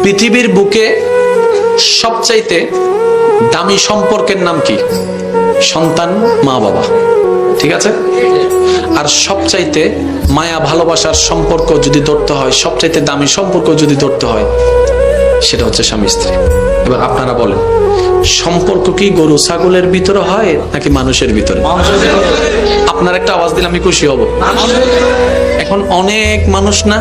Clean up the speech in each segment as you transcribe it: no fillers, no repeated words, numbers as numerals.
পৃথিবীর বুকে সবচাইতে দামি সম্পর্কের নাম কি? সন্তান, মা বাবা, ঠিক আছে? আর সবচাইতে মায়া ভালোবাসার সম্পর্ক যদি ধরতে হয়, সবচাইতে দামি সম্পর্ক যদি ধরতে হয়, সেটা হচ্ছে স্বামী স্ত্রী। এবার আপনারা বলেন, সম্পর্ক কি গরু ছাগলের ভিতরে হয় নাকি মানুষের ভিতরে? আপনার একটা আওয়াজ দিলে আমি খুশি হব। এখন অনেক মানুষ না,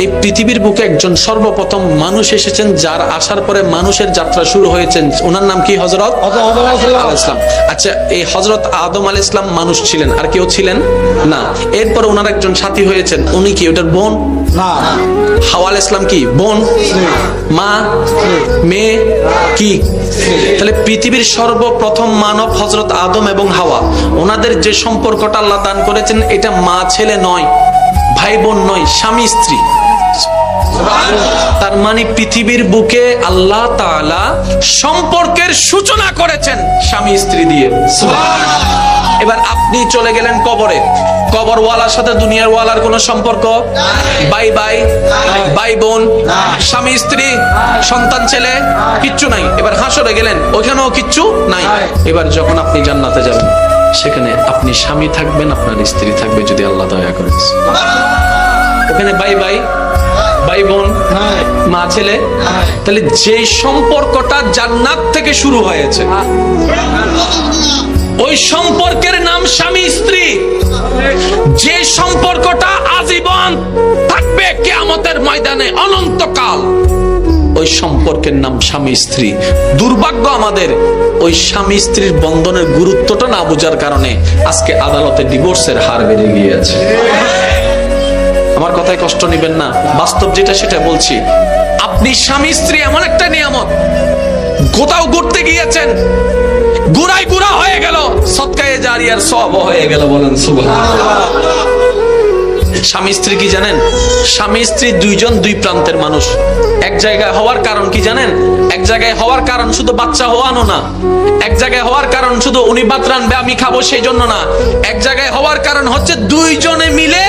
এই পৃথিবীর বুকে একজন সর্বপ্রথম মানুষ এসেছেন, যার আসার পরে মানুষের যাত্রা শুরু হয়েছে, ওনার নাম কি? হযরত আদম আলাইহিস সালাম। আচ্ছা, এই হযরত আদম আলাইহিস সালাম মানুষ ছিলেন, আর কেউ ছিলেন না। এরপর ওনার একজন সাথী হয়েছেন, উনি কি ওটার বোন? না। হাওয়া আলাইহিস সালাম কি বোন? মা, মেয়ে কি? তাহলে পৃথিবীর সর্বপ্রথম মানব হযরত আদম এবং হাওয়া, ওনাদের যে সম্পর্কটা আল্লাহ দান করেছেন, এটা মা ছেলে নয়, ভাই বোন নয়, স্বামী স্ত্রী। তার মানে পৃথিবীর বুকে আল্লাহ তাআলা সম্পর্কের সূচনা করেছেন স্বামী স্ত্রী দিয়ে। এবার আপনি চলে গেলেন কবরে, কবরওয়ালার সাথে দুনিয়ার ওয়ালার কোন সম্পর্ক? ভাই ভাই, ভাই বোন, স্বামী স্ত্রী, সন্তান ছেলে, কিচ্ছু নাই। এবার হাসরে গেলেন, ওখানেও কিচ্ছু নাই। এবার যখন আপনি জান্নাতে যাবেন, সেখানে আপনি স্বামী থাকবেন, আপনার স্ত্রী থাকবে, যদি আল্লাহ দয়া করে। ওখানে ভাই ভাই, ভাই বোন, মা ছেলে। তাহলে যে সম্পর্কটা জান্নাত থেকে শুরু হয়েছে, ওই সম্পর্কের নাম স্বামী স্ত্রী। যে সম্পর্কটা আজীবন থাকবে কিয়ামতের ময়দানে অনন্তকাল, ওই সম্পর্কের নাম স্বামী স্ত্রী। দুর্ভাগ্য আমাদের, ওই স্বামী স্ত্রীর বন্ধনের গুরুত্বটা না বোঝার কারণে আজকে আদালতে ডিভোর্সের হার বেড়ে গিয়েছে। আমার কথায় কষ্ট নেবেন না, বাস্তব যেটা সেটা বলছি। আপনি স্বামী স্ত্রী এমন একটা নিয়ামত, কোথাও ঘুরতে গিয়েছেন, গুড়াই গুড়া হয়ে গেল, সদকায়ে জারিয়ার সওয়াব হয়ে গেল, বলেন সুবহানাল্লাহ। স্বামী স্ত্রী কি জানেন? স্বামী স্ত্রী দুইজন দুই প্রান্তের মানুষ। এক জায়গায় হওয়ার কারণ কি জানেন? এক জায়গায় হওয়ার কারণ শুধু বাচ্চা হওয়ানো না, এক জায়গায় হওয়ার কারণ শুধু উনি ভাত রান্নবে আমি খাবো সেই জন্য না। এক জায়গায় হওয়ার কারণ হচ্ছে দুইজনে মিলে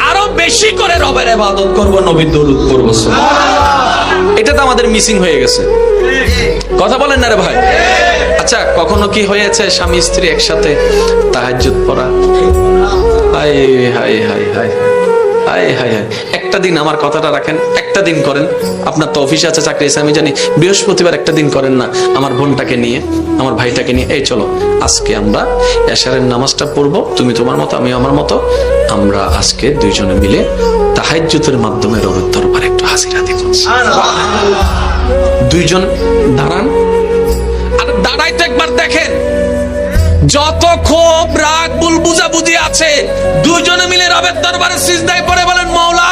আরো বেশি করে রবের ইবাদত করব, নবীর দরুদ পড়ব। এটা তো আমাদের মিসিং হয়ে গেছে। কথা বলেন না রে ভাই? আচ্ছা, কখনো কি হয়েছে স্বামী স্ত্রী একসাথে তাহাজ্জুদ পড়া? হায় হায় হায় হায় হায় হায় হায়। একটা দিন, আমার কথাটা রাখেন, একটা দিন করেন। আপনার তো অফিস আছে, চাকরি আছে, আমি জানি। বৃহস্পতিবার একটা দিন করেন না, আমার বোনটাকে নিয়ে, আমার ভাইটাকে নিয়ে, এই চলো আজকে আমরা এশারের নামাজটা পড়বো, তুমি তোমার মতো আমি আমার মতো, আমরা আজকে দুইজনে মিলে তাহাজ্জুদের মাধ্যমে রবের দরবারে একটু হাজিরা দিব। দুইজন দাঁড়ান, আর দাঁড়াইতে একবার দেখেন, যত ক্ষোভ রাগ ভুল বুঝাবুঝি আছে, দুইজনে মিলে রবের দরবারে সিজদায় পড়ে বলেন, মাওলা,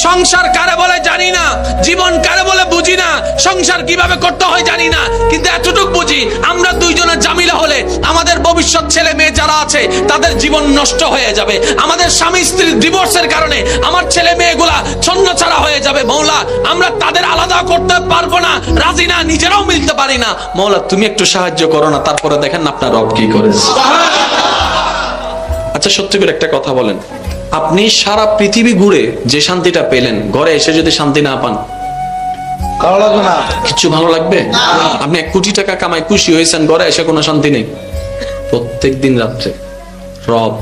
সংসার কারে বলে জানি না, জীবন কারে বলে বুঝি না, সংসার কিভাবে করতে হয় জানি না, কিন্তু এতটুকু বুঝি, আমরা দুইজনে জামিলা হলে আমাদের ভবিষ্যৎ ছেলে মেয়ে যারা আছে তাদের জীবন নষ্ট হয়ে যাবে। আমাদের স্বামী স্ত্রীর ডিভোর্সের কারণে আমার ছেলে মেয়েগুলা ছন্নছাড়া হয়ে যাবে। মাওলা, আমরা তাদের আলাদা করতে পারবো না, রাজি না, নিজেরাও মিলতে পারি না। মাওলা, তুমি একটু সাহায্য করো না। তারপরে দেখেন আপনার রব কি করে। আচ্ছা, সত্যি করে একটা কথা বলেন, আপনি সারা পৃথিবী ঘুরে যে শান্তিটা পেলেন, ঘরে এসে যদি শান্তি না পান, ভালো লাগবে না? কিছু ভালো লাগবে? আপনি 1 কোটি টাকা কামাই খুশি হয়েছেন, ঘরে এসে কোনো শান্তি নেই। প্রত্যেক দিন রাত্রে রব